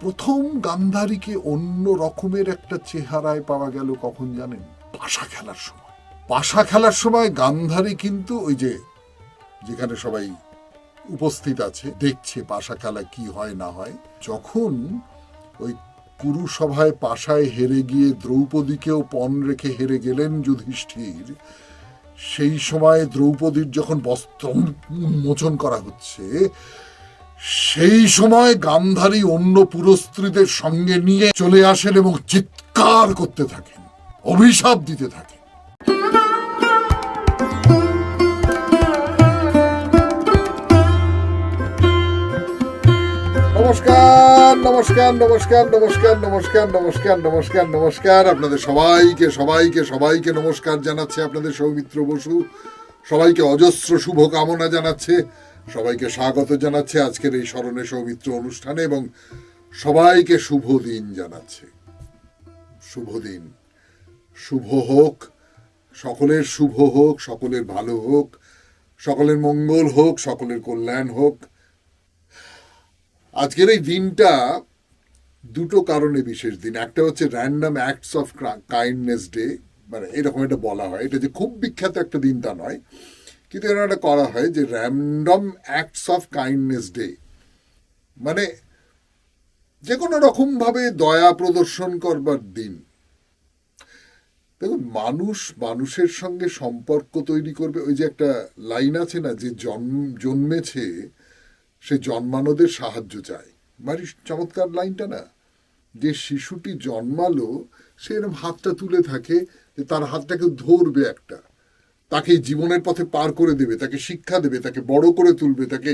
প্রথম গান্ধারীকে অন্য রকমের একটা চেহারায় পাওয়া গেল কখন জানেন? পাশা খেলার সময়। পাশা খেলার সময় গান্ধারী কিন্তু ওই যে যেখানে সবাই উপস্থিত আছে দেখছে পাশা খেলা কি হয় না হয়, যখন ওই কুরুসভায় পাশায় হেরে গিয়ে দ্রৌপদীকেও পণ রেখে হেরে গেলেন যুধিষ্ঠির, সেই সময় দ্রৌপদীর যখন বস্ত্র উন্মোচন করা হচ্ছে, সেই সময় গান্ধারী অন্য পুরস্ত্রীদের সঙ্গে নিয়ে চলে আসেন এবং চিৎকার করতে থাকেন, অভিশাপ দিতে থাকেন। নমস্কার নমস্কার নমস্কার নমস্কার নমস্কার নমস্কার নমস্কার নমস্কার আপনাদের সবাইকে সবাইকে সবাইকে নমস্কার জানাচ্ছে আপনাদের সৌমিত্র বসু। সবাইকে অজস্র শুভ কামনা জানাচ্ছে, সবাইকে স্বাগত জানাচ্ছে আজকের এই স্মরণে সৌমিত্র অনুষ্ঠানে, এবং সবাইকে শুভ দিন জানাচ্ছে। শুভ দিন, শুভ হোক, সকলের শুভ হোক, সকলের ভালো হোক, সকলের মঙ্গল হোক, সকলের কল্যাণ হোক। আজকের এই দিনটা দুটো কারণে বিশেষ দিন। একটা হচ্ছে random acts of kindness day, মানে এরকম এটা বলা হয়। এটা যে খুব বিখ্যাত একটা দিন তা নয়, কিন্তু এরকম একটা করা হয় যে random acts of kindness day, মানে যে কোনো রকম ভাবে দয়া প্রদর্শন করবার দিন। দেখুন, মানুষ মানুষের সঙ্গে সম্পর্ক তৈরি করবে। ওই যে একটা লাইন আছে না, যে জন্মেছে সে জন্মানোদের সাহায্য চায়। মানে চমৎকার লাইনটা না, যে শিশুটি জন্মালো সে এরকম হাতটা তুলে থাকে যে তার হাতটাকে ধরবে একটা, তাকে জীবনের পথে পার করে দেবে, তাকে শিক্ষা দেবে, তাকে বড় করে তুলবে, তাকে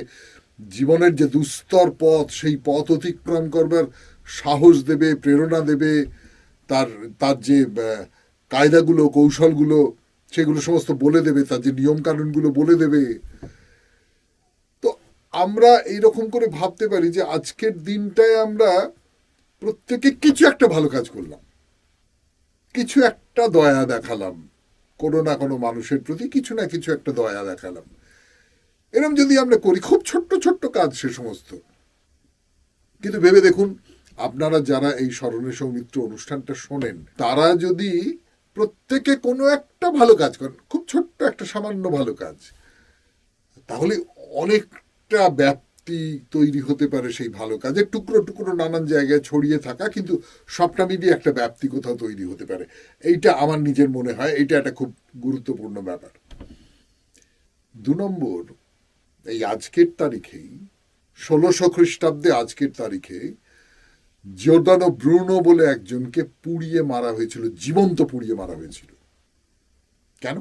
জীবনের যে দুস্তর পথ সেই পথ অতিক্রম করবার সাহস দেবে, প্রেরণা দেবে, তার তার যে কায়দাগুলো কৌশলগুলো সেগুলো সমস্ত বলে দেবে, তার যে নিয়ম কানুনগুলো বলে দেবে। তো আমরা এইরকম করে ভাবতে পারি যে আজকের দিনটায় আমরা প্রত্যেকে কিছু একটা ভালো কাজ করলাম, কিছু একটা দয়া দেখালাম, কোনো না কোনো মানুষের প্রতি কিছু না কিছু একটা দয়া দেখালাম। এরকম যদি আমরা করি, খুব ছোট্ট ছোট্ট কাজ সে সমস্ত, কিন্তু ভেবে দেখুন আপনারা যারা এই স্মরণে সৌমিত্র অনুষ্ঠানটা শোনেন, তারা যদি প্রত্যেকে কোনো একটা ভালো কাজ করেন, খুব ছোট্ট একটা সামান্য ভালো কাজ, তাহলে অনেকটা ব্যাপ্তি তৈরি হতে পারে সেই ভালো কাজের। টুকরো টুকরো নানান জায়গায় ছড়িয়ে থাকা, কিন্তু সবটা মিলিয়ে একটা ব্যাপ্তি কোথাও তৈরি হতে পারে। এইটা আমার নিজের মনে হয় এইটা একটা খুব গুরুত্বপূর্ণ ব্যাপার। 2 নম্বর, এই আজকের তারিখেই 1600 খ্রিস্টাব্দে আজকের তারিখে জিওর্দানো ব্রুনো বলে একজনকে পুড়িয়ে মারা হয়েছিল, জীবন্ত পুড়িয়ে মারা হয়েছিল। কেন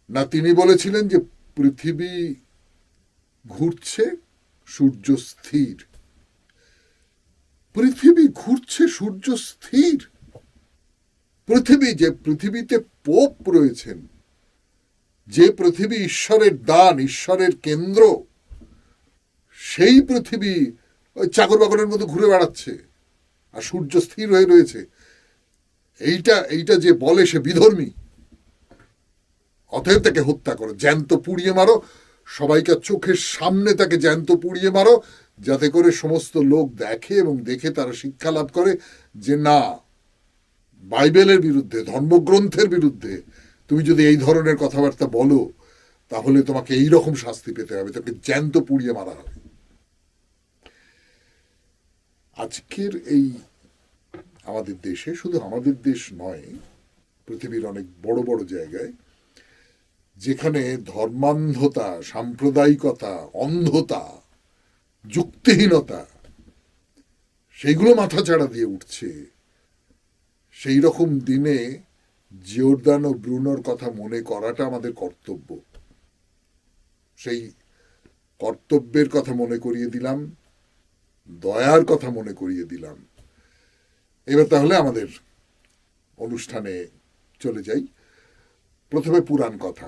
না, তিনি বলেছিলেন যে পৃথিবী ঘুরছে, সূর্য স্থির। পৃথিবী ঘুরছে, সূর্য স্থির। পৃথিবী, যে পৃথিবীতে পোপ রয়েছেন, যে পৃথিবী ঈশ্বরের দান, ঈশ্বরের কেন্দ্র, সেই পৃথিবী ওই চাকর বাকরের মতো ঘুরে বেড়াচ্ছে আর সূর্য স্থির হয়ে রয়েছে। এইটা যে বলে সে বিধর্মী। অতএব তাকে হত্যা করো, জ্যান্ত পুড়িয়ে মারো, সবাইকে চোখের সামনে তাকে জ্যান্ত পুড়িয়ে মারো, যাতে করে সমস্ত লোক দেখে এবং দেখে তারা শিক্ষা লাভ করে যে না, বাইবেলের বিরুদ্ধে, ধর্মগ্রন্থের বিরুদ্ধে তুমি যদি এই ধরনের কথাবার্তা বলো, তাহলে তোমাকে এই রকম শাস্তি পেতে হবে, তাকে জ্যান্ত পুড়িয়ে মারা হবে। আজকের এই আমাদের দেশে, শুধু আমাদের দেশ নয়, পৃথিবীর অনেক বড় বড় জায়গায়, যেখানে ধর্মান্ধতা, সাম্প্রদায়িকতা, অন্ধতা, যুক্তিহীনতা সেইগুলো মাথাচাড়া দিয়ে উঠছে, সেই রকম দিনে জিওর্দানো ব্রুনোর কথা মনে করাটা আমাদের কর্তব্য। সেই কর্তব্যের কথা মনে করিয়ে দিলাম, দয়ার কথা মনে করিয়ে দিলাম। এবার তাহলে আমাদের অনুষ্ঠানে চলে যাই। প্রথমে পুরাণ কথা।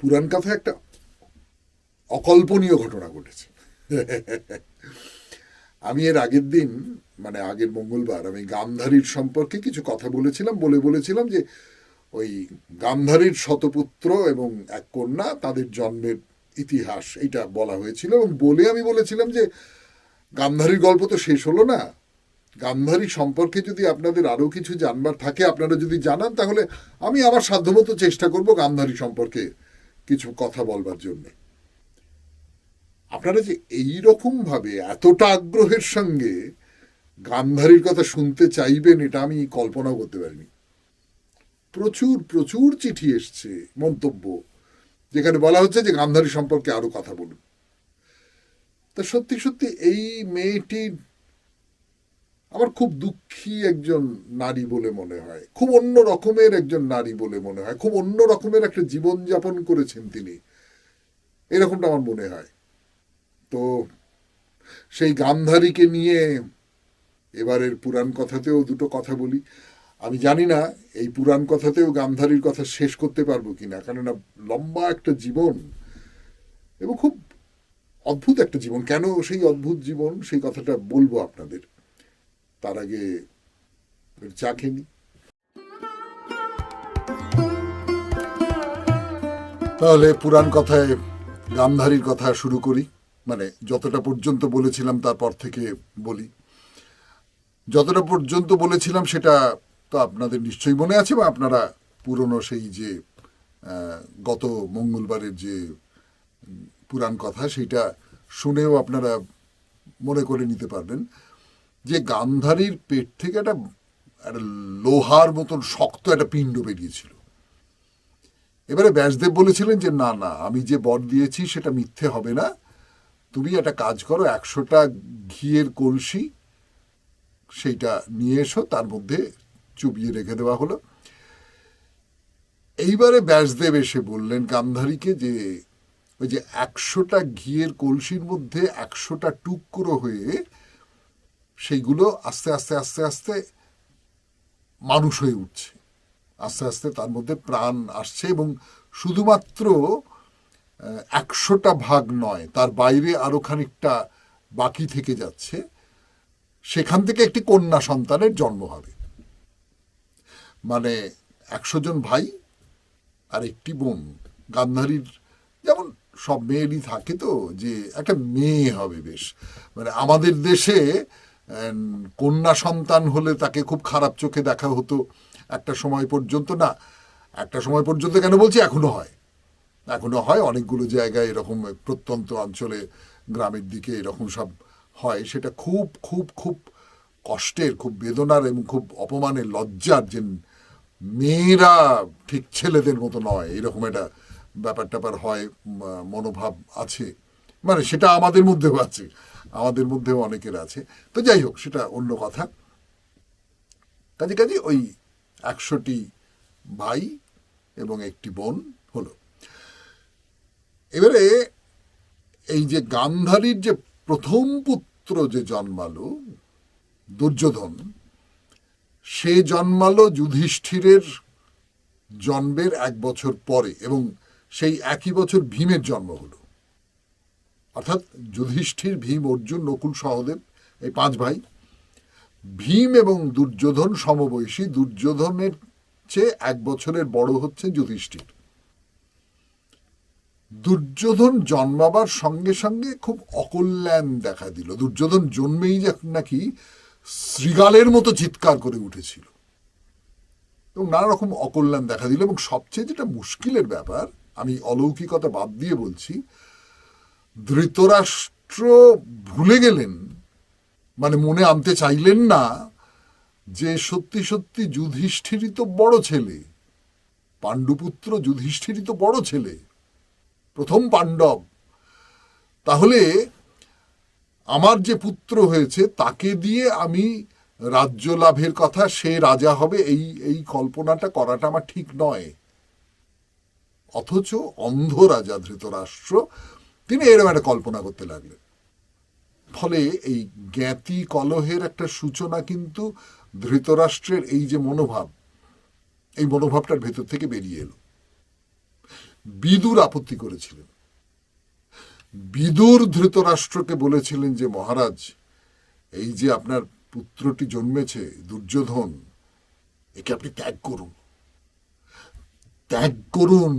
পুরাণ কথা একটা অকল্পনীয় ঘটনা ঘটেছে। আমি এর আগের দিন, মানে আগের মঙ্গলবার, আমি গান্ধারীর সম্পর্কে কিছু কথা বলেছিলাম যে ওই গান্ধারীর শতপুত্র এবং এক কন্যা, তাদের জন্মের ইতিহাস এইটা বলা হয়েছিল, এবং বলে আমি বলেছিলাম যে গান্ধারীর গল্প তো শেষ হলো না। গান্ধারী সম্পর্কে যদি আপনাদের আরো কিছু জানবার থাকে, আপনারা যদি জানান, তাহলে আমি আমার সাধ্যমতো চেষ্টা করব গান্ধারী সম্পর্কে কিছু কথা বলবার জন্য। আপনারা যে এই রকম ভাবে এতটা আগ্রহের সঙ্গে গান্ধারীর কথা শুনতে চাইবেন, এটা আমি কল্পনা করতে পারিনি। প্রচুর প্রচুর চিঠি এসছে, মন্তব্য, যেখানে বলা হচ্ছে যে গান্ধারী সম্পর্কে আরো কথা বলুন। তা সত্যি সত্যি এই মেয়েটি আমার খুব দুঃখী একজন নারী বলে মনে হয়, খুব অন্য রকমের একজন নারী বলে মনে হয়, খুব অন্য রকমের একটা জীবনযাপন করেছেন তিনি, এরকমটা আমার মনে হয়। তো সেই গান্ধারীকে নিয়ে এবারের পুরাণ কথাতেও দুটো কথা বলি। আমি জানি না এই পুরাণ কথাতেও গান্ধারীর কথা শেষ করতে পারবো কিনা, কেননা লম্বা একটা জীবন এবং খুব অদ্ভুত একটা জীবন। কেন সেই অদ্ভুত জীবন, সেই কথাটা বলবো আপনাদের। তার আগে চা খেয়ে নি। তাহলে পুরাণ কথায় গান্ধারীর কথা শুরু করি। মানে যতটা পর্যন্ত বলেছিলাম তারপর থেকে বলি। যতটা পর্যন্ত বলেছিলাম সেটা তো আপনাদের নিশ্চয়ই মনে আছে, বা আপনারা পুরনো সেই যে গত মঙ্গলবারের যে পুরাণ কথা, সেইটা শুনেও আপনারা মনে করে নিতে পারবেন যে গান্ধারীর পেট থেকে একটা লোহার মতন শক্ত একটা পিণ্ড বেরিয়েছিল। এবারে ব্যাসদেব বলেছিলেন যে না না, আমি যে বর দিয়েছি সেটা মিথ্যে হবে না, তুমি একটা কাজ করো, 100টা ঘিয়ের কলসি সেইটা নিয়ে এসো, তার মধ্যে চুবিয়ে রেখে দেওয়া হলো। এইবারে ব্যাসদেব এসে বললেন গান্ধারীকে যে ওই যে 100টা ঘিয়ের কলসির মধ্যে 100টা টুকরো হয়ে সেইগুলো আস্তে আস্তে আস্তে আস্তে মানুষ হয়ে উঠছে, আস্তে আস্তে তার মধ্যে প্রাণ আসছে, এবং শুধুমাত্র 100টা ভাগ নয়, তার বাইরে আরো খানিকটা বাকি থেকে যাচ্ছে। সেখান থেকে একটি কন্যা সন্তানের জন্ম হবে। মানে 100 জন ভাই আর একটি বোন। গান্ধারীর যেমন সব মেয়েরই থাকে তো যে একটা মেয়ে হবে বেশ, মানে আমাদের দেশে কন্যা সন্তান হলে তাকে খুব খারাপ চোখে দেখা হতো একটা সময় পর্যন্ত। না, একটা সময় পর্যন্ত কেন বলছি, এখনো হয়, এখনো হয় অনেকগুলো জায়গায় এরকম, প্রত্যন্ত অঞ্চলে গ্রামের দিকে এরকম সব হয়। সেটা খুব খুব খুব কষ্টের, খুব বেদনার এবং খুব অপমানের, লজ্জার, যে মেয়েরা ঠিক ছেলেদের মতো নয়, এরকম একটা ব্যাপার ট্যাপার হয়, মনোভাব আছে। মানে সেটা আমাদের মধ্যেও আছে, আমাদের মধ্যেও অনেকের আছে। তো যাই হোক, সেটা অন্য কথা। কাজে কাজে ওই 100টি ভাই এবং একটি বোন হলো। এবারে এই যে গান্ধারীর যে প্রথম পুত্র যে জন্মালো দুর্যোধন, সে জন্মালো যুধিষ্ঠিরের জন্মের 1 বছর পরে, এবং সেই একই বছর ভীমের জন্ম হলো। অর্থাৎ যুধিষ্ঠির, ভীম, অর্জুন, নকুল, সহদেব, এই 5 ভাই। ভীম এবং দুর্যোধন সমবয়সী। দুর্যোধনের চেয়ে 1 বছরের বড় হচ্ছে যুধিষ্ঠির। দুর্যোধন জন্মাবার সঙ্গে সঙ্গে খুব অকল্যাণ দেখা দিল। দুর্যোধন জন্মেই নাকি শৃগালের মতো চিৎকার করে উঠেছিল, এবং নানা রকম অকল্যাণ দেখা দিল। এবং সবচেয়ে যেটা মুশকিলের ব্যাপার, আমি অলৌকিকতা বাদ দিয়ে বলছি, ধৃতরাষ্ট্র ভুলে গেলেন, মানে মনে আনতে চাইলেন না যে সত্যি সত্যি যুধিষ্ঠিরই তো বড় ছেলে, পাণ্ডুপুত্র যুধিষ্ঠিরই তো বড় ছেলে, প্রথম পাণ্ডব। তাহলে আমার যে পুত্র হয়েছে তাকে দিয়ে আমি রাজ্য লাভের কথা, সে রাজা হবে, এই কল্পনাটা করাটা আমার ঠিক নয়। অথচ অন্ধ রাজা ধৃতরাষ্ট্র, তিনি এরকম একটা কল্পনা করতে লাগলেন। ফলে এই জ্ঞাতি কলহের একটা সূচনা কিন্তু ধৃতরাষ্ট্রের এই যে মনোভাব, এই মনোভাবটার ভেতর থেকে বেরিয়ে এলো। বিদুর আপত্তি করেছিলেন। বিদুর ধৃতরাষ্ট্রকে বলেছিলেন যে মহারাজ, এই যে আপনার পুত্রটি জন্মেছে দুর্যোধন, একে আপনি ত্যাগ করুন, ত্যাগ করুন,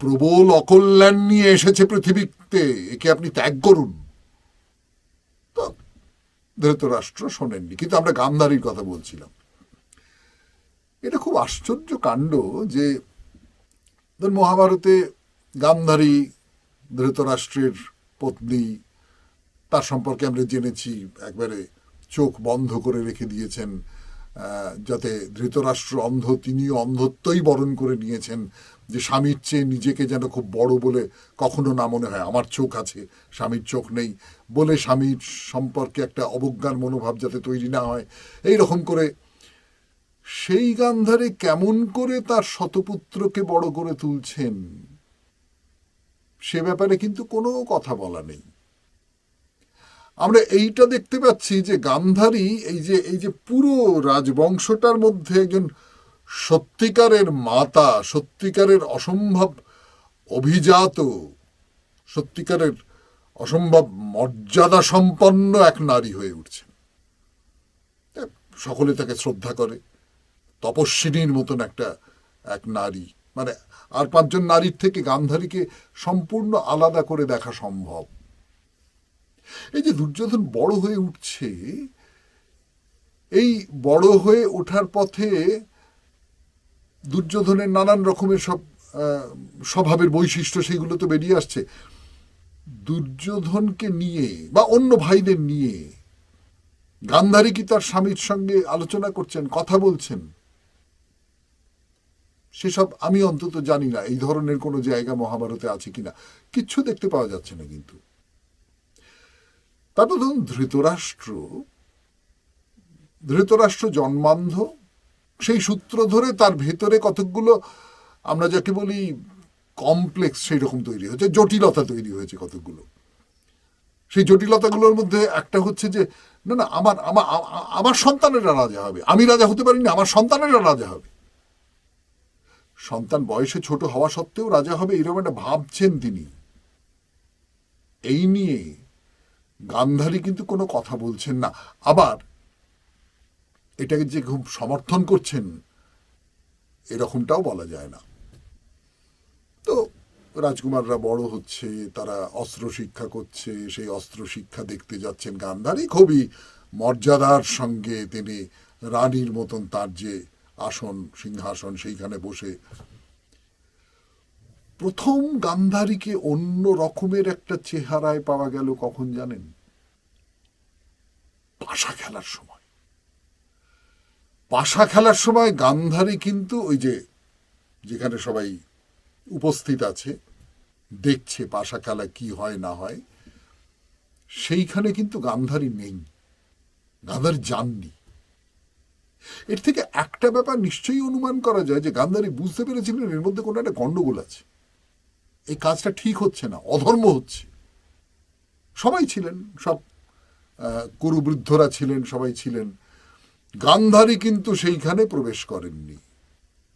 প্রবল অকল্যাণ নিয়ে এসেছে পৃথিবীতে, একে আপনি ত্যাগ করুন। ধৃতরাষ্ট্র শোনেননি। কিন্তু আমরা গান্ধারীর কথা বলছিলাম। এটা খুব আশ্চর্য কাণ্ড যে মহাভারতে গান্ধারী ধৃতরাষ্ট্রের পত্নী, তার সম্পর্কে আমরা জেনেছি একবারে চোখ বন্ধ করে রেখে দিয়েছেন যাতে ধৃতরাষ্ট্র অন্ধ, তিনিও অন্ধত্বই বরণ করে নিয়েছেন, যে স্বামীর চেয়ে নিজেকে যেন খুব বড় বলে কখনো না মনে হয়, আমার চোখ আছে স্বামীর চোখ নেই বলে স্বামীর সম্পর্কে একটা অবজ্ঞার মনোভাব যাতে তৈরি না হয়, এই রকম করে সেই গান্ধারী কেমন করে তার শতপুত্রকে বড় করে তুলছেন সে ব্যাপারে কিন্তু কোনো কথা বলা নেই। আমরা এইটা দেখতে পাচ্ছি যে গান্ধারী এই যে পুরো রাজবংশটার মধ্যে একজন সত্যিকারের মাতা, সত্যিকারের অসম্ভব অভিজাত, সত্যিকারের অসম্ভব মর্যাদা সম্পন্ন এক নারী হয়ে উঠছেন। সকলে তাকে শ্রদ্ধা করে, তপস্বিনীর মতন এক নারী। মানে আর 5 জন নারীর থেকে গান্ধারীকে সম্পূর্ণ আলাদা করে দেখা সম্ভব। এই যে দুর্যোধন বড় হয়ে উঠছে, এই বড় হয়ে ওঠার পথে দুর্যোধনের নানান রকমের সব স্বভাবের বৈশিষ্ট্য সেগুলো তো বেরিয়ে আসছে। দুর্যোধনকে নিয়ে বা অন্য ভাইদের নিয়ে গান্ধারী কি তার স্বামীর সঙ্গে আলোচনা করছেন, কথা বলছেন? সেসব আমি অন্তত জানি না, এই ধরনের কোনো জায়গা মহাভারতে আছে কিনা, কিচ্ছু দেখতে পাওয়া যাচ্ছে না। কিন্তু তারপর ধরুন ধৃতরাষ্ট্র জন্মান্ধ, সেই সূত্র ধরে তার ভেতরে কতকগুলো আমরা যাকে বলি কমপ্লেক্স সেই রকম তৈরি হয়েছে, জটিলতা তৈরি হয়েছে কতকগুলো। সেই জটিলতাগুলোর মধ্যে একটা হচ্ছে যে না না আমার আমার আমার সন্তানেরা রাজা হবে, আমি রাজা হতে পারিনি, আমার সন্তানেরা রাজা হবে। সন্তান বয়সে ছোট হওয়া সত্ত্বেও রাজা হবে এরকম একটা ভাবছেন তিনি। এই নিয়ে গান্ধারী কিন্তু কোনো কথা বলছেন না। আবার এটাকে যে খুব সমর্থন করছেন এরকমটাও বলা যায় না। তো রাজকুমাররা বড় হচ্ছে, তারা অস্ত্র শিক্ষা করছে, সেই অস্ত্র শিক্ষা দেখতে যাচ্ছেন গান্ধারী খুবই মর্যাদার সঙ্গে। তিনি রানীর মতন তার যে আসন, সিংহাসন, সেইখানে বসে। প্রথম গান্ধারীকে অন্য রকমের একটা চেহারায় পাওয়া গেল কখন জানেন? পাশা খেলার সময়। পাশা খেলার সময় গান্ধারী কিন্তু ওই যে যেখানে সবাই উপস্থিত আছে দেখছে পাশা খেলা কি হয় না হয়, সেইখানে কিন্তু গান্ধারী নেই, গান্ধারী যাননি। এর থেকে একটা ব্যাপার নিশ্চয়ই অনুমান করা যায় যে গান্ধারী বুঝতে পেরেছিলেন এর মধ্যে কোনো একটা গন্ডগোল আছে, এই কাজটা ঠিক হচ্ছে না, অধর্ম হচ্ছে। সবাই ছিলেন, সব কুরুবৃদ্ধরা ছিলেন, সবাই ছিলেন। গান্ধারী কিন্তু সেইখানে প্রবেশ করেননি,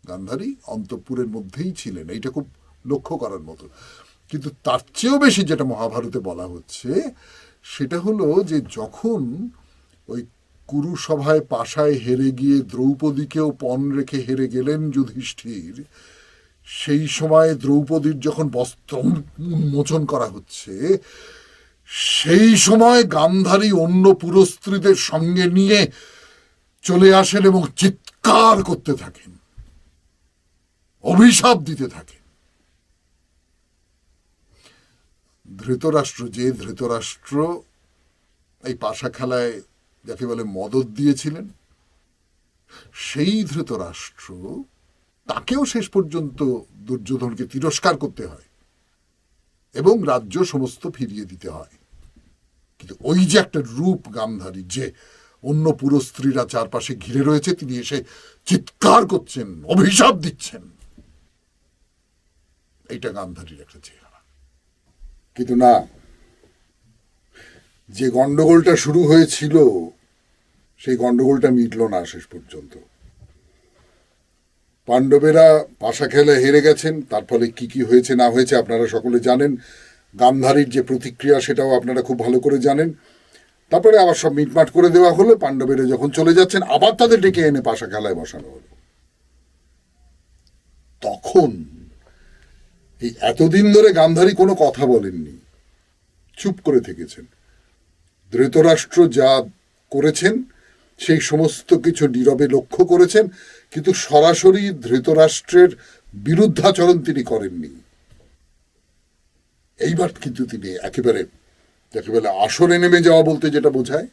গান্ধারী অন্তঃপুরের মধ্যেই ছিলেন, এইটা খুব লক্ষ্য করার মতো। কিন্তু তার চেয়েও বেশি যেটা মহাভারতে বলা হচ্ছে সেটা হলো যে যখন ওই কুরুসভায় পাশায় হেরে গিয়ে দ্রৌপদীকেও পণ রেখে হেরে গেলেন যুধিষ্ঠির, সেই সময় দ্রৌপদীর যখন বস্ত্র উন্মোচন করা হচ্ছে, সেই সময় গান্ধারী অন্য পুরস্ত্রীদের সঙ্গে নিয়ে চলে আসেন এবং চিৎকার করতে থাকেন, অভিশাপ দিতে থাকেন। ধৃতরাষ্ট্র এই পাশা খেলায় যাকে বলে মদত দিয়েছিলেন, সেই ধৃতরাষ্ট্র, তাকেও শেষ পর্যন্ত দুর্যোধনকে তিরস্কার করতে হয় এবং রাজ্য সমস্ত ফিরিয়ে দিতে হয়। কিন্তু ওই যে একটা রূপ গান্ধারী, যে অন্য পুরস্ত্রীরা চারপাশে ঘিরে রয়েছে, তিনি এসে চিৎকার করছেন, অভিশাপ দিচ্ছেন, এইটা গান্ধারীর একটা চেহারা। কিন্তু না, যে গন্ডগোলটা শুরু হয়েছিল সেই গন্ডগোলটা মিটল না শেষ পর্যন্ত। পাণ্ডবেরা পাশা খেলে হেরে গেছেন, তার ফলে কি কি হয়েছে না হয়েছে আপনারা সকলে জানেন। গান্ধারীর যে প্রতিক্রিয়া সেটাও আপনারা খুব ভালো করে জানেন। তারপরে আবার সব মিটমাট করে দেওয়া হলো, পাণ্ডবেরা যখন চলে যাচ্ছেন আবার তাদের ডেকে এনে পাশা খেলায় বসানো হলো। তখন এই এতদিন ধরে গান্ধারী কোনো কথা বলেননি, চুপ করে থেকেছেন। ধৃতরাষ্ট্র যা করেছেন, সেই সমস্ত কিছু নীরবে লক্ষ্য করেছেন, কিন্তু সরাসরি ধৃতরাষ্ট্রের বিরুদ্ধাচরণ তিনি করেননি। এইবার কিন্তু তিনি একেবারে একেবারে আসরে নেমে যাওয়া বলতে যেটা বোঝায়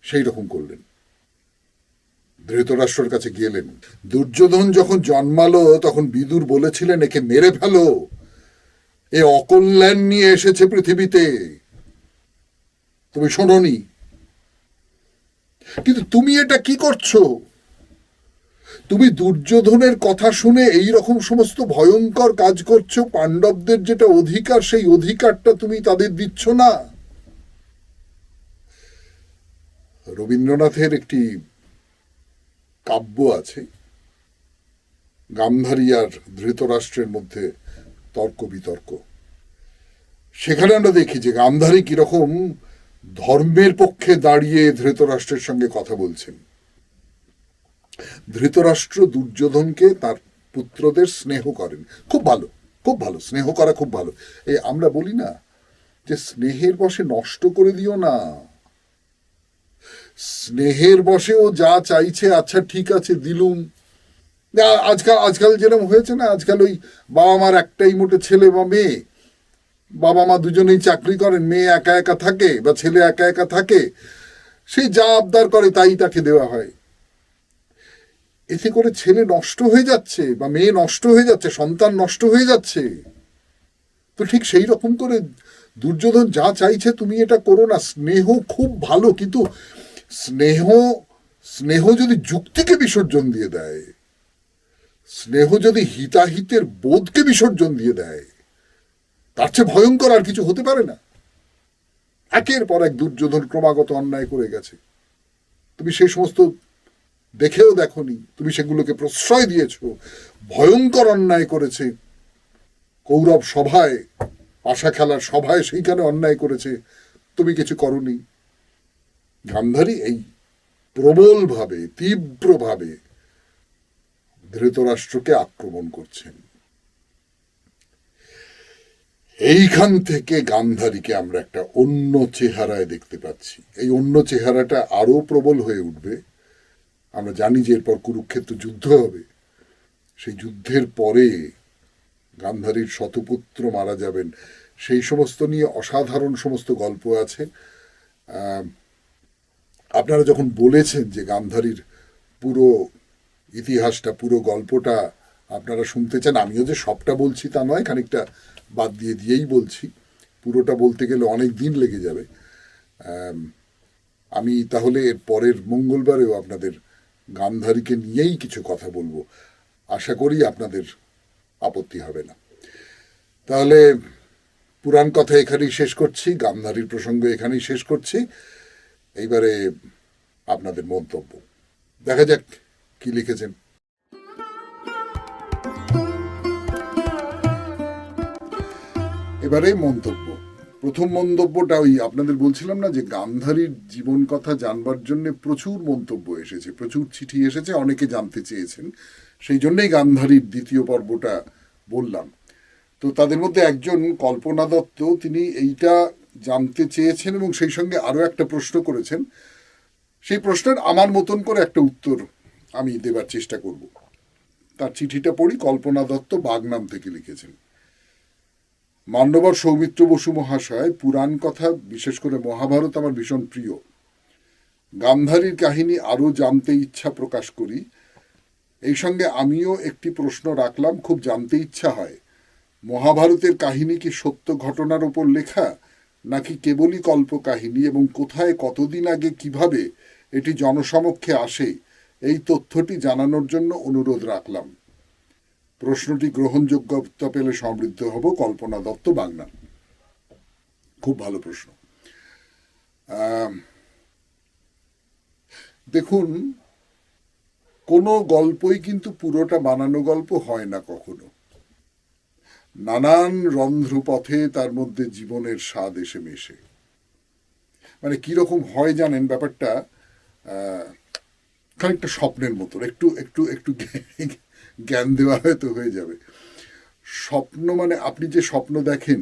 সেই রকম করলেন, ধৃতরাষ্ট্রের কাছে গেলেন। দুর্যোধন যখন জন্মালো তখন বিদুর বলেছিলেন একে মেরে ফেলো, এ অকল্যাণ নিয়ে এসেছে পৃথিবীতে, তুমি শোনোনি। কিন্তু তুমি এটা কি করছো? তুমি দুর্যোধনের কথা শুনে এই রকম সমস্ত ভয়ঙ্কর কাজ করছো, পাণ্ডবদের যেটা অধিকার সেই অধিকারটা তুমি তাদের দিচ্ছ না। রবীন্দ্রনাথের একটি কাব্য আছে, গান্ধারী আর ধৃতরাষ্ট্রের মধ্যে তর্ক বিতর্ক। সেখানে আমরা দেখি যে গান্ধারী কিরকম ধর্মের পক্ষে দাঁড়িয়ে ধৃতরাষ্ট্রের সঙ্গে কথা বলছেন। ধৃতরাষ্ট্র দুর্যোধনকে তার পুত্রদের স্নেহ করেন, খুব ভালো, খুব ভালো, স্নেহ করা খুব ভালো। এই আমরা বলি না যে স্নেহের বশে নষ্ট করে দিও না, স্নেহের বশে ও যা চাইছে আচ্ছা ঠিক আছে দিলুম। আজকাল আজকাল যেরকম হয়েছে না, আজকাল ওই বাবা মার একটাই মোটে ছেলে বা মেয়ে, বাবা মা দুজনেই চাকরি করেন, মেয়ে একা একা থাকে বা ছেলে একা একা থাকে, সেই যা আবদার করে তাই তাকে দেওয়া হয়। এতে করে ছেলে নষ্ট হয়ে যাচ্ছে বা মেয়ে নষ্ট হয়ে যাচ্ছে, সন্তান নষ্ট হয়ে যাচ্ছে। তো ঠিক সেই রকম করে দুর্যোধন যা চাইছে তুমি এটা করো না। স্নেহ খুব ভালো, কিন্তু স্নেহ স্নেহ যদি যুক্তিকে বিসর্জন দিয়ে দেয়, স্নেহ যদি হিতাহিতের বোধকে বিসর্জন দিয়ে দেয়, তার চেয়ে ভয়ঙ্কর আর কিছু হতে পারে না। একের পর এক দুর্যোধন ক্রমাগত অন্যায় করে গেছে, তুমি সেই সমস্ত দেখেও দেখনি, তুমি সেগুলোকে প্রশ্রয় দিয়েছ। ভয়ঙ্কর অন্যায় করেছে, কৌরব সভায়, পাশা খেলার সভায় সেইখানে অন্যায় করেছে, তুমি কিছু করনি। গান্ধারী এই প্রবলভাবে, তীব্রভাবে ধৃতরাষ্ট্রকে আক্রমণ করছেন। এইখান থেকে গান্ধারীকে আমরা একটা অন্য চেহারায় দেখতে পাচ্ছি। এই অন্য চেহারাটা আরো প্রবল হয়ে উঠবে। আমরা জানি যে এরপর কুরুক্ষেত্র যুদ্ধ হবে, সেই যুদ্ধের পরে গান্ধারীর শতপুত্র মারা যাবেন, সেই সমস্ত নিয়ে অসাধারণ সমস্ত গল্প আছে। আপনারা যখন বলেছেন যে গান্ধারীর পুরো ইতিহাসটা, পুরো গল্পটা আপনারা শুনতে চান, আমিও যে সবটা বলছি তা নয়, খানিকটা বাদ দিয়ে দিয়েই বলছি, পুরোটা বলতে গেলে অনেক দিন লেগে যাবে। আমি তাহলে এর পরের মঙ্গলবারেও আপনাদের গান্ধারীকে নিয়েই কিছু কথা বলবো, আশা করি আপনাদের আপত্তি হবে না। তাহলে পুরাণ কথা এখানেই শেষ করছি, গান্ধারীর প্রসঙ্গ এখানেই শেষ করছি। এইবারে আপনাদের মন্তব্য দেখা যাক কি লিখেছেন। এবারে মন্তব্য। প্রথম মন্তব্যটা ওই আপনাদের বলছিলাম না যে গান্ধারীর জীবন কথা জানবার জন্য প্রচুর মন্তব্য এসেছে, প্রচুর চিঠি এসেছে, অনেকে জানতে চেয়েছেন, সেই জন্যই গান্ধারীর দ্বিতীয় পর্বটা বললাম। তো তাদের মধ্যে একজন কল্পনা দত্ত, তিনি এইটা জানতে চেয়েছেন এবং সেই সঙ্গে আরো একটা প্রশ্ন করেছেন। সেই প্রশ্নের আমার মতন করে একটা উত্তর আমি দেবার চেষ্টা করব। তার চিঠিটা পড়ি। কল্পনা দত্ত বাগনাম থেকে লিখেছেন। মান্যবর সৌমিত্র বসু মহাশয়, পুরাণ কথা বিশেষ করে মহাভারত আমার ভীষণ প্রিয়। গান্ধারীর কাহিনী আরো জানতে ইচ্ছা প্রকাশ করি। এই সঙ্গে আমিও একটি প্রশ্ন রাখলাম, খুব জানতে ইচ্ছা হয়, মহাভারতের কাহিনী কি সত্য ঘটনার উপর লেখা নাকি কেবলই কল্পকাহিনী, এবং কোথায় কতদিন আগে কিভাবে এটি জনসমক্ষে আসে এই তথ্যটি জানানোর জন্য অনুরোধ রাখলাম। প্রশ্নটি গ্রহণযোগ্যতা পেলে সমৃদ্ধ হব। কল্পনা দত্ত, বাংলা। খুব ভালো প্রশ্ন। দেখুন, কোনো গল্পই কিন্তু পুরোটা বানানো গল্প হয় না কখনো। নানান রন্ধ্রপথে তার মধ্যে জীবনের স্বাদ এসে মেশে। মানে কিরকম হয় জানেন, ব্যাপারটা খানিকটা স্বপ্নের মতো। একটু একটু একটু জ্ঞান দেওয়া হয়তো হয়ে যাবে। স্বপ্ন মানে আপনি যে স্বপ্ন দেখেন,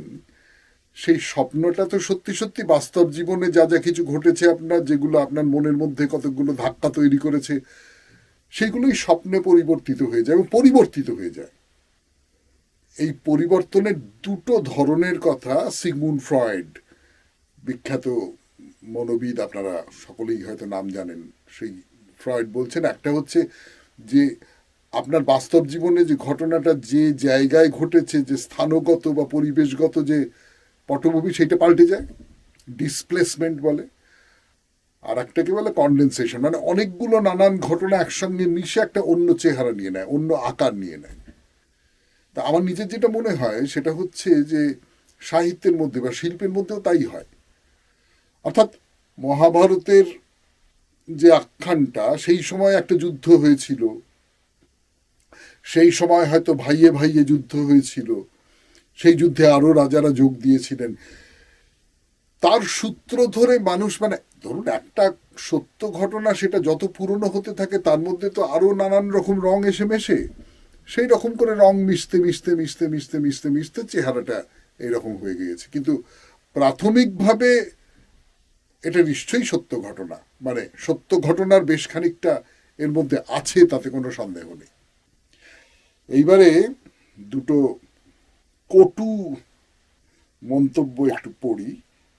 সেই স্বপ্নটা তো সত্যি সত্যি বাস্তব জীবনে যা যা কিছু ঘটেছে আপনার, যেগুলো আপনার মনের মধ্যে কতগুলো ধাক্কা তৈরি করেছে, সেগুলোই স্বপ্নে পরিবর্তিত হয়ে যায় এবং পরিবর্তিত হয়ে যায়। এই পরিবর্তনের দুটো ধরনের কথা সিগমুন্ড ফ্রয়েড, বিখ্যাত মনোবিদ, আপনারা সকলেই হয়তো নাম জানেন, সেই ফ্রয়েড বলছেন, একটা হচ্ছে যে আপনার বাস্তব জীবনে যে ঘটনাটা যে জায়গায় ঘটেছে, যে স্থানগত বা পরিবেশগত যে পটভূমি, সেটা পাল্টে যায়, ডিসপ্লেসমেন্ট বলে। আর একটাকে বলে কনডেনসেশন, মানে অনেকগুলো নানান ঘটনা একসঙ্গে মিশে একটা অন্য চেহারা নিয়ে নেয়, অন্য আকার নিয়ে নেয়। তা আমার নিজের যেটা মনে হয় সেটা হচ্ছে যে সাহিত্যের মধ্যে বা শিল্পের মধ্যেও তাই হয়। অর্থাৎ মহাভারতের যে আখ্যানটা, সেই সময় একটা যুদ্ধ হয়েছিল, সেই সময় হয়তো ভাইয়ে ভাইয়ে যুদ্ধ হয়েছিল, সেই যুদ্ধে আরো রাজারা যোগ দিয়েছিলেন, তার সূত্র ধরে মানুষ, মানে ধরুন একটা সত্য ঘটনা, সেটা যত পুরনো হতে থাকে তার মধ্যে তো আরো নানান রকম রং এসে মেশে, সেই রকম করে রং মিশতে মিশতে মিশতে মিশতে মিশতে মিশতে চেহারাটা এইরকম হয়ে গিয়েছে। কিন্তু প্রাথমিকভাবে এটা নিশ্চয়ই সত্য ঘটনা, মানে সত্য ঘটনার বেশ খানিকটা এর মধ্যে আছে, তাতে কোনো সন্দেহ নেই। এইবারে দুটো কটু মন্তব্য একটু পড়ি,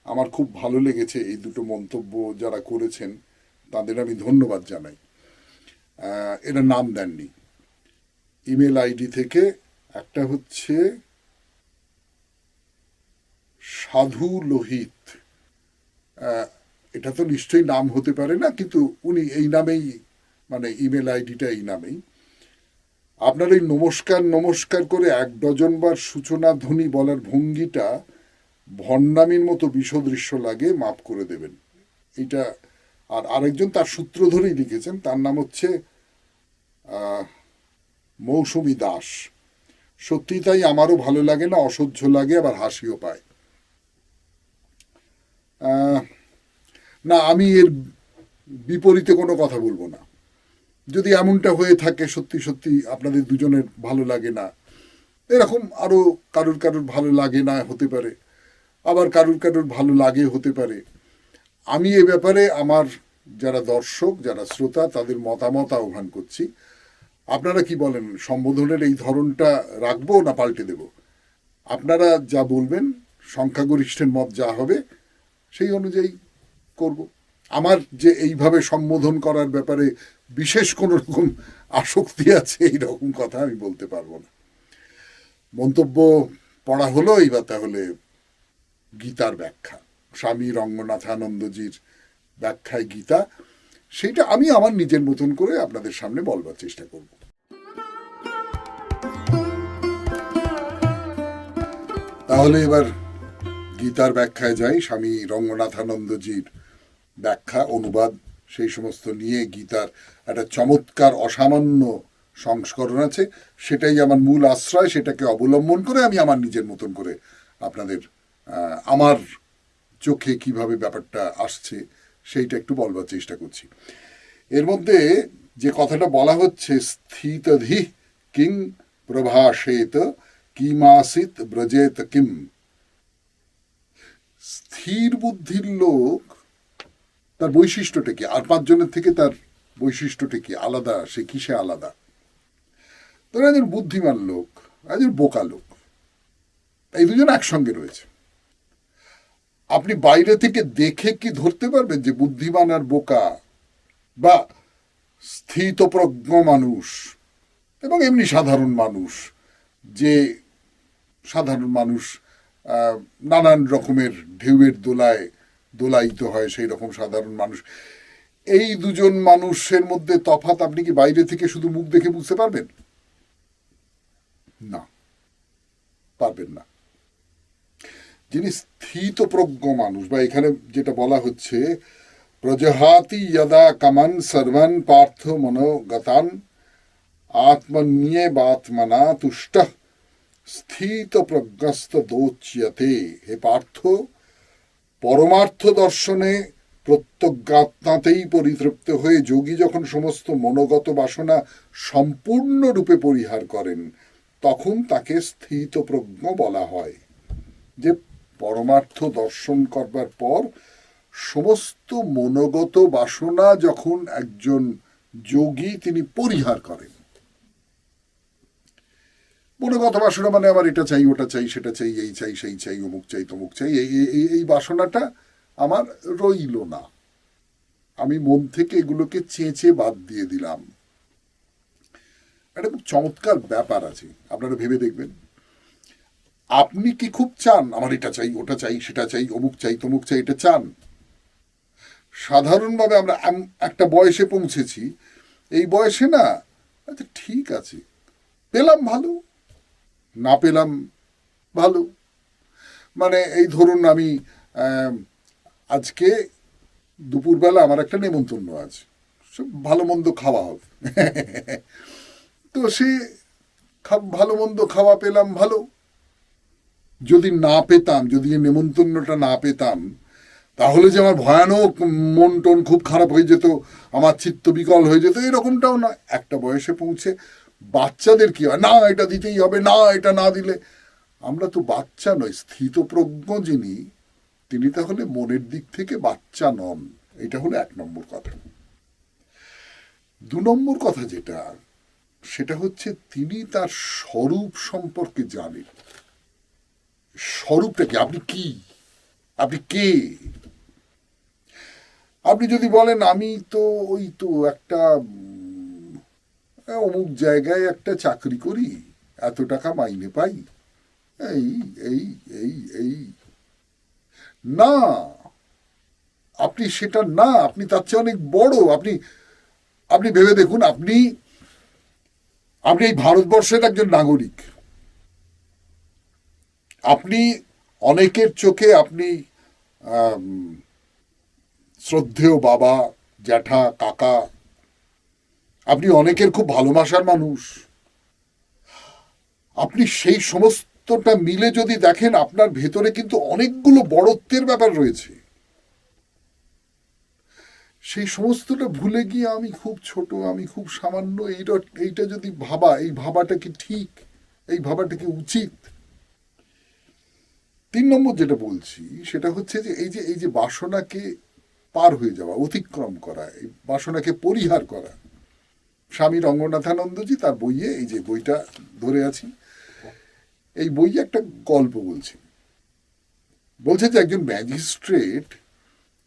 আমার খুব ভালো লেগেছে এই দুটো মন্তব্য যারা করেছেন, তাদের আমি ধন্যবাদ জানাই। এরা নাম দেননি, ইমেল আইডি থেকে। একটা হচ্ছে সাধু লোহিত, এটা তো নিশ্চয়ই নাম হতে পারে না, কিন্তু উনি এই নামেই, মানে ইমেল আইডিটা এই নামেই। আপনার এই নমস্কার নমস্কার করে 1 বার সূচনা ধ্বনি বলার ভঙ্গিটা ভণ্ডামির মতো বিষদৃশ্য লাগে, মাফ করে দেবেন। এটা আর আরেকজন তার সূত্র ধরেই লিখেছেন, তার নাম হচ্ছে মৌসুমী দাস। সত্যি তাই, আমারও ভালো লাগে না, অসহ্য লাগে, আবার হাসিও পায়। না, আমি এর বিপরীতে কোনো কথা বলবো না। যদি এমনটা হয়ে থাকে, সত্যি সত্যি আপনাদের দুজনের ভালো লাগে না, এরকম আরো কারুর কারুর ভালো লাগে না হতে পারে, আবার কারুর কারুর ভালো লাগে হতে পারে। আমি এ ব্যাপারে আমার যারা দর্শক, যারা শ্রোতা, তাদের মতামত আহ্বান করছি। আপনারা কি বলেন, সম্বোধনের এই ধরনটা রাখবো না পাল্টে দেব? আপনারা যা বলবেন, সংখ্যাগরিষ্ঠের মত যা হবে সেই অনুযায়ী করব। আমার যে এইভাবে সম্বোধন করার ব্যাপারে বিশেষ কোনো রকম আসক্তি আছে, এই রকম কথা আমি বলতে পারবো না। মন্তব্য পড়া হলো, এইবার তাহলে গীতার ব্যাখ্যা, স্বামী রঙ্গনাথানন্দজির ব্যাখ্যায় গীতা, সেটা আমি আমার নিজের মতন করে আপনাদের সামনে বলবার চেষ্টা করব। তাহলে এবার গীতার ব্যাখ্যায় যাই। স্বামী রঙ্গনাথানন্দজির ব্যাখ্যা, অনুবাদ, সেই সমস্ত নিয়ে গীতার একটা চমৎকার অসামান্য সংস্করণ আছে, সেটাই আমার মূল আশ্রয়। সেটাকে অবলম্বন করে আমি আমার নিজের মতন করে আপনাদের আমার চোখে কিভাবে ব্যাপারটা আসছে সেইটা একটু বলবার চেষ্টা করছি। এর মধ্যে যে কথাটা বলা হচ্ছে, স্থিতধি কিং প্রভাষেত কিমাসিত ব্রজেত কিম, স্থির বুদ্ধির লোক, তার বৈশিষ্ট্যটা কি, আর 5 জনের থেকে তার বৈশিষ্ট্যটা কি আলাদা, সে কিসে আলাদা? ধরুন একজন বুদ্ধিমান লোক, একজন বোকা লোক, এই দুজন একসঙ্গে রয়েছে। আপনি বাইরে থেকে দেখে কি ধরতে পারবেন যে বুদ্ধিমান আর বোকা, বা স্থিতপ্রজ্ঞ মানুষ এবং এমনি সাধারণ মানুষ, যে সাধারণ মানুষ নানান রকমের ঢেউয়ের দোলায় দোলায়িত হয়, সেই রকম সাধারণ মানুষ, এই দুজন মানুষের মধ্যে তফাৎ আপনি কি বাইরে থেকে শুধু মুখ দেখে বুঝতে পারবেন? না, পারবেন না। যিনি স্থিতপ্রজ্ঞ মানুষ, বা এখানে যেটা বলা হচ্ছে, প্রজহাতি যদা কামান সর্বান পার্থ মনোগতান আত্মন্যেবাত্মনা তুষ্ট স্থিতপ্রজ্ঞস্তদোচ্যতে। হে পার্থ, পরমার্থ দর্শনে প্রত্যজ্ঞাত্মাতেই পরিতৃপ্ত হয়ে যোগী যখন সমস্ত মনোগত বাসনা সম্পূর্ণরূপে পরিহার করেন, তখন তাকে স্থিতপ্রজ্ঞ বলা হয়। যে পরমার্থ দর্শন করবার পর সমস্ত মনোগত বাসনা যখন একজন যোগী তিনি পরিহার করেন, মনোগত বাসনা মানে আমার এটা চাই, ওটা চাই, সেটা চাই, এই চাই, সেই চাই, অমুক চাই, তমুক চাই, এই বাসনাটা আমার রইল না, আমি মন থেকে এগুলোকে চেঁচে বাদ দিয়ে দিলাম। একটা খুব চমৎকার ব্যাপার আছে, আপনারা ভেবে দেখবেন। আপনি কি খুব চান আমার এটা চাই, ওটা চাই, সেটা চাই, অমুক চাই, তমুক চাই, এটা চান? সাধারণভাবে আমরা একটা বয়সে পৌঁছেছি, এই বয়সে না আচ্ছা ঠিক আছে, পেলাম ভালো, না পেলাম ভালো। মানে এই ধরুন আমি আজকে দুপুরবেলা আমার একটা নেমন্তন্ন আছে, সব ভালো মন্দ খাওয়া হবে তো সে ভালো মন্দ খাওয়া পেলাম ভালো, যদি না পেতাম, যদি নেমন্তন্নটা না পেতাম, তাহলে যে আমার ভয়ানক মন টন খুব খারাপ হয়ে যেত, আমার চিত্ত বিকল হয়ে যেত, এরকমটাও না। একটা বয়সে পৌঁছে বাচ্চাদের কি হয়, না এটা দিতেই হবে, না এটা না দিলে, আমরা তো বাচ্চা নই, স্থিতপ্রজ্ঞ যিনি তিনি তাহলে মনের দিক থেকে বাচ্চা নন। এটা হলো 1 নম্বর কথা। 2 নম্বর কথা যেটা, সেটা হচ্ছে তিনি তার স্বরূপ সম্পর্কে জানেন। স্বরূপটা কি, আপনি কি, আপনি কে? আপনি যদি বলেন আমি তো ওই তো একটা অমুক জায়গায় একটা চাকরি করি, এত টাকা মাইনে পাই, এই এই এই এই না, আপনি সেটা না, আপনি তার চেয়ে অনেক বড়। আপনি আপনি ভেবে দেখুন, আপনি আপনি এই ভারতবর্ষের একজন নাগরিক, আপনি অনেকের চোখে আপনি শ্রদ্ধেয় বাবা, জ্যাঠা, কাকা, আপনি অনেকের খুব ভালোবাসার মানুষ। আপনি সেই সমস্তটা মিলে যদি দেখেন, আপনার ভেতরে কিন্তু অনেকগুলো বড়ত্বের ব্যাপার রয়েছে। সেই সমস্তটা ভুলে গিয়ে আমি খুব ছোট, আমি খুব সামান্য, এইটা যদি ভাবা, এই ভাবাটা কি ঠিক, এই ভাবাটা কি উচিত? 3 নম্বর যেটা বলছি সেটা হচ্ছে যে এই যে বাসনাকে পার হয়ে যাওয়া, অতিক্রম করা, এই বাসনাকে পরিহার করা। স্বামী রঙ্গনাথানন্দজি তার বইয়ে, এই যে বইটা ধরে আছি, এই বইয়ে একটা গল্প বলছে যে একজন ম্যাজিস্ট্রেট,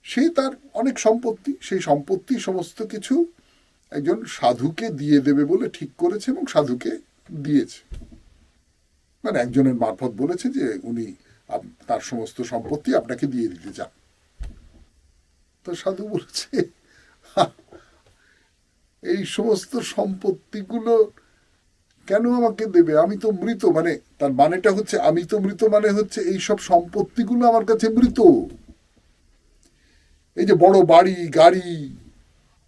সে তার অনেক সম্পত্তি, সেই সম্পত্তি সমস্ত কিছু একজন সাধুকে দিয়ে দেবে বলে ঠিক করেছে এবং সাধুকে দিয়েছে। মানে একজনের মারফত বলেছে যে উনি তার সমস্ত সম্পত্তি আপনাকে দিয়ে দিতে চান। তো সাধু বলেছে এই সমস্ত সম্পত্তিগুলো কেন আমাকে দেবে, আমি তো মৃত। মানে তার মানেটা হচ্ছে আমি তো মৃত, মানে হচ্ছে এই সব সম্পত্তিগুলো আমার কাছে মৃত। এই যে বড় বাড়ি গাড়ি,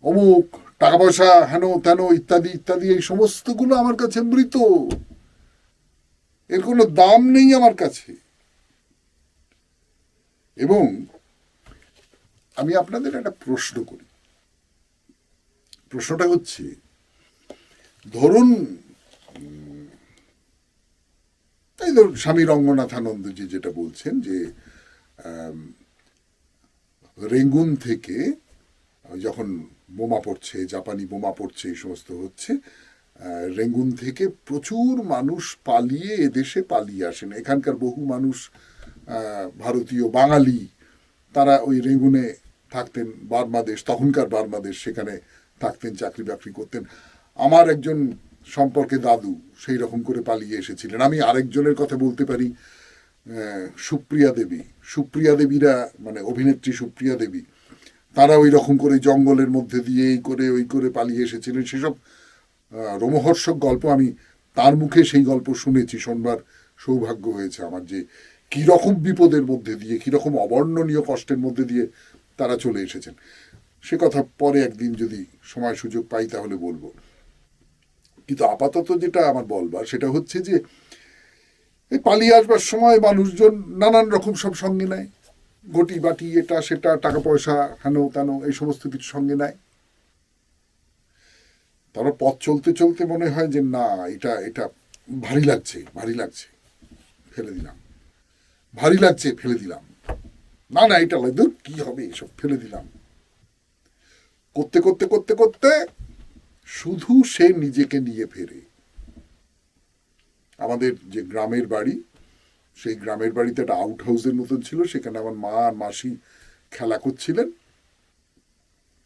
অমুক টাকা পয়সা, হেন তেন ইত্যাদি ইত্যাদি, এই সমস্তগুলো আমার কাছে মৃত, এর কোনো দাম নেই আমার কাছে। এবং আমি আপনাদের একটা প্রশ্ন করি, প্রশ্নটা হচ্ছে, ধরুন এই ধরুন স্বামী রঙ্গনাথানন্দজি যেটা বলছেন যে রেঙ্গুন থেকে যখন বোমা পড়ছে, জাপানি বোমা পড়ছে, এই সমস্ত হচ্ছে, রেঙ্গুন থেকে প্রচুর মানুষ পালিয়ে এদেশে পালিয়ে আসেন। এখানকার বহু মানুষ ভারতীয় বাঙালি, তারা ওই রেঙ্গুনে থাকতেন, বার্মাদেশ, তখনকার বার্মাদেশ, সেখানে থাকতেন, চাকরি বাকরি করতেন। আমার একজন সম্পর্কে দাদু সেই রকম করে পালিয়ে এসেছিলেন। আমি আরেকজনের কথা বলতে পারি, সুপ্রিয়া দেবীরা, মানে অভিনেত্রী সুপ্রিয়া দেবী, তারা ওই রকম করে জঙ্গলের মধ্যে দিয়ে এই করে ওই করে পালিয়ে এসেছিলেন। সেসব রোমহর্ষক গল্প আমি তার মুখে সেই গল্প শুনেছি, শোনবার সৌভাগ্য হয়েছে আমার, যে কীরকম বিপদের মধ্যে দিয়ে, কীরকম অবর্ণনীয় কষ্টের মধ্যে দিয়ে তারা চলে এসেছেন। সে কথা পরে একদিন যদি সময় সুযোগ পাই তাহলে বলবো। কিন্তু আপাতত যেটা আমার বলবার সেটা হচ্ছে যে এই পালিয়ে আসবার সময় মানুষজন নানান রকম সব সঙ্গে নেয়, ঘটি বাটি, এটা সেটা, টাকা পয়সা, হেন তেন, এই সমস্ত কিছু সঙ্গে নেয়। তারপর পথ চলতে চলতে মনে হয় যে না, এটা ভারী লাগছে, ফেলে দিলাম। ভারী লাগছে, ফেলে দিলাম। না না, এটা লাগবে, কি হবে এসব, ফেলে দিলাম। করতে করতে করতে করতে শুধু সে নিজেকে নিয়ে ফেরে। আমাদের যে গ্রামের বাড়ি, সেই গ্রামের বাড়িতে একটা আউট হাউসের মতন ছিল, সেখানে আমার মা আর মাসি খেলা করছিলেন।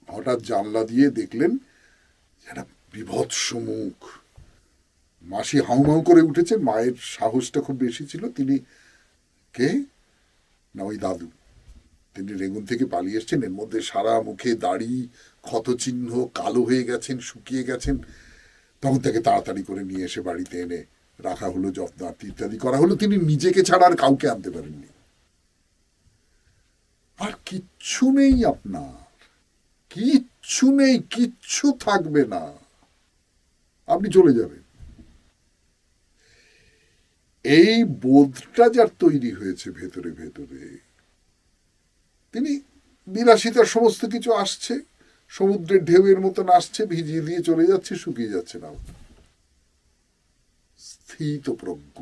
হঠাৎ জানলা দিয়ে দেখলেন একটা বিভৎস মুখ। মাসি হাউমাউ করে উঠেছেন, মায়ের সাহসটা খুব বেশি ছিল। তিনি, কে না, ওই দাদু। তিনি রেগুন থেকে পালিয়ে এসছেন, এর মধ্যে সারা মুখে দাড়ি, ক্ষতচিহ্ন, কালো হয়ে গেছেন, শুকিয়ে গেছেন। তখন তাকে তাড়াতাড়ি করে নিয়ে এসে বাড়িতে এনে রাখা হলো, যত্নার্থী ইত্যাদি করা হলো। তিনি নিজেকে ছাড়া আর কাউকে আনতে পারেননি। আর কিচ্ছু নেই আপনার, কিচ্ছু নেই, কিচ্ছু থাকবে না, আপনি চলে যাবেন। এই বোধটা যার তৈরি হয়েছে ভেতরে ভেতরে, তিনি বিলাসিতার সমস্ত কিছু আসছে, সমুদ্রের ঢেউয়ের মতন আসছে, ভিজিয়ে দিয়ে চলে যাচ্ছে, শুকিয়ে যাচ্ছে না। স্থিত প্রজ্ঞ।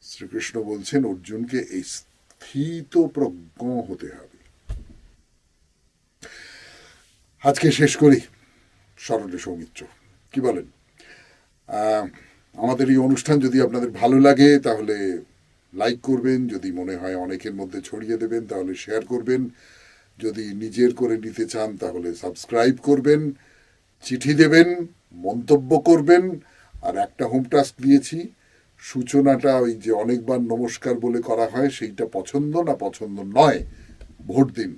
শ্রীকৃষ্ণ বলছেন অর্জুনকে এই স্থিত প্রজ্ঞ হতে হবে। আজকে শেষ করি স্মরণে সৌমিত্র, কি বলেন? আমাদের এই অনুষ্ঠান যদি আপনাদের ভালো লাগে তাহলে লাইক করবেন, যদি মনে হয় অনেকের মধ্যে ছড়িয়ে দেবেন তাহলে শেয়ার করবেন, যদি নিজের করে নিতে চান তাহলে সাবস্ক্রাইব করবেন, চিঠি দেবেন, মন্তব্য করবেন। আর একটা হোম টাস্ক দিয়েছি, সূচনাটা ওই যে অনেকবার নমস্কার বলে করা হয়, সেইটা পছন্দ না পছন্দ নয় ভোট দিন,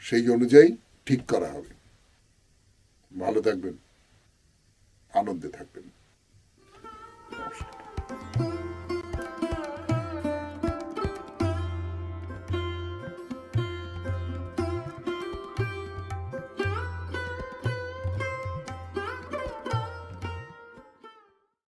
সেই অনুযায়ী ঠিক করা হবে। ভালো থাকবেন, আনন্দে থাকবেন। নমস্কার।